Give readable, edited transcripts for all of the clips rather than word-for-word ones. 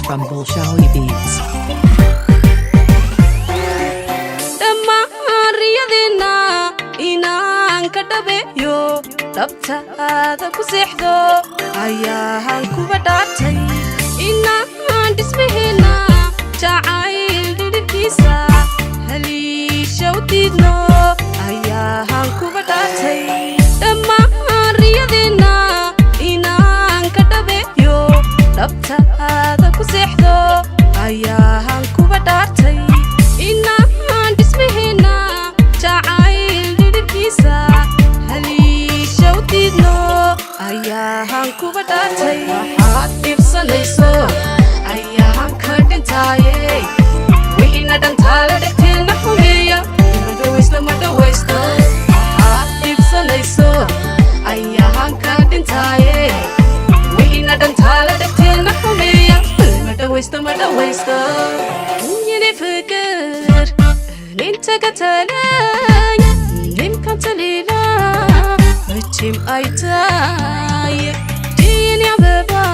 from Bolshawi Beats. dabtaada ku seexdo ayaan kuba dhaartay inaan dhismaheena jacayl dhidhibkiisa haliisha u diidno ayaan kuba dhaartay dhammaan riyadeenna inaan ka dhabeeyo dabtaada ku seexdo ayaan kuba dhaartay inaan dhismaheena jacayl dhidhibkiisa ayaan kuba dhaartay waxaad dhibsanayso ayaan ka dhintaaye wixiina dhantaale dhegteelna xumeeya ma dhawaysto waxaad dhibsanayso ayaan ka dhintaaye wixiina dhantaale dhegteelna xumeeya ma dhawaysto yini fikir ninta ka talay nimkan talila Tim aitai dini abeba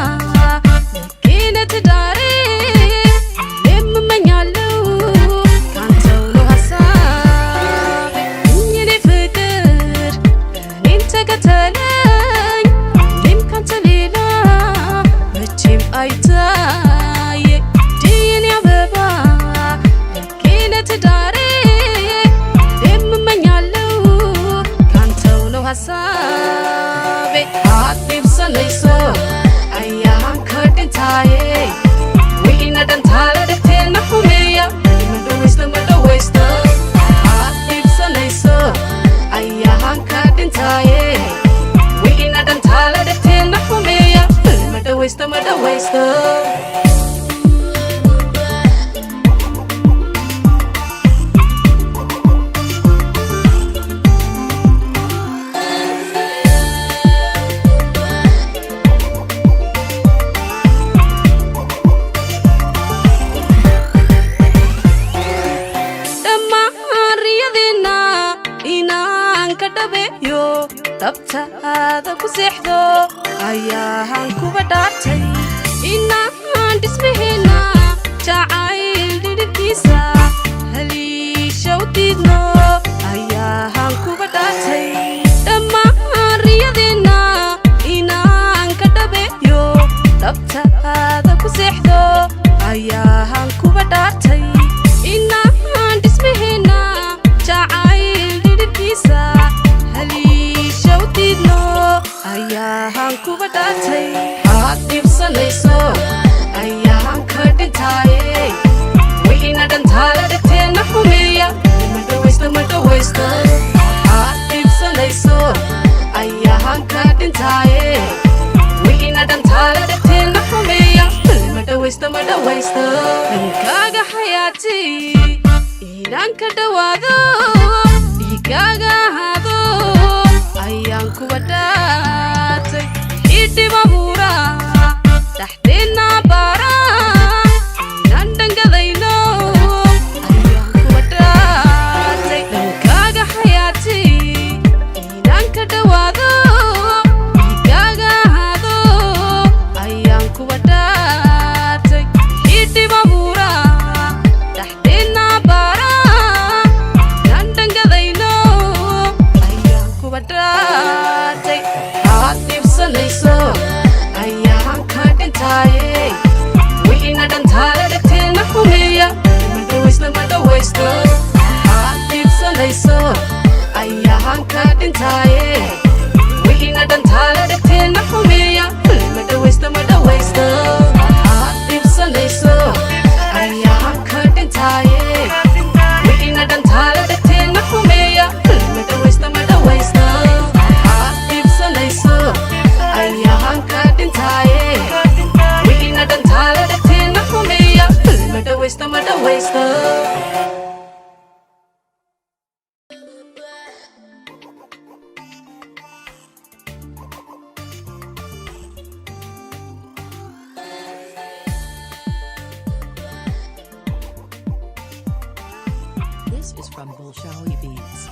kina tadare lem manyalu kantau lo hasab yini fikir ninta katalay lim kantalila tim aitai dini abeba kina tadare lem manyalu kantau lo hasab Sanayso ayaan ka dhintaaye wixiina dhantaale dhegteelna xumeeya ma dhawaysto waxaad dhibsanayso ayaan ka dhintaaye wixiina dhantaale dhegteelna xumeeya ma dhawaysto dabtaada ku seexdo ayaan kuba dhaartay inaan dhismaheena jacayl dhidhibkiisa haliisha u diidno ayaan kuba dhaartay dhammaan riyadeenna inaan ka dhabeeyo dabtaada ku seexdo ayaan kuba dhaartay inaan dhismaheena jacayl dhidhibkiisa ayaan kuba dhaartay waxaad dhibsanayso ayaan ka dhintaaye wixiina dhantaale dhegteelna xumeeya ma dhawaysto waxaad dhibsanayso ayaan ka dhintaaye wixiina dhantaale dhegteelna xumeeya ma dhawaysto dhankaaga xayaati inaan ka dhawaado dhiigaaga ahaado ayaan kuba dhaartay idhibabura dhaxdeena baara inaan dhangadayno ayaan kuba dhaartay dhankaaga xayaati inaan ka dhawaado dhiigaaga ahaado ayaan kuba dhaartay idhibabura dhaxdeena baara inaan dhangadayno ayaan kuba dhaartay waxaad dhibsanayso ayaan ka dhintaaye wixiina dhantaale dhegteelna xumeeya ma dhawaysto waxaad dhibsanayso ayaan ka dhintaaye wixiina dhantaale dhegteelna xumeeya ma dhawaysto waxaad dhibsanayso ayaan ka dhintaaye wixiina dhantaale dhegteelna xumeeya ma dhawaysto ayaan ka dhintaaye wixiina dhantaale dhegteelna xumeeya ma dhawaysto This is from Bolshawi Beats.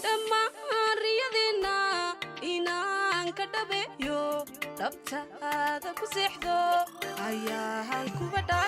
dhammaan riyadeenna inaan ka dhabeeyo dhabtaada ku seexdo ayaahan kuba dhaa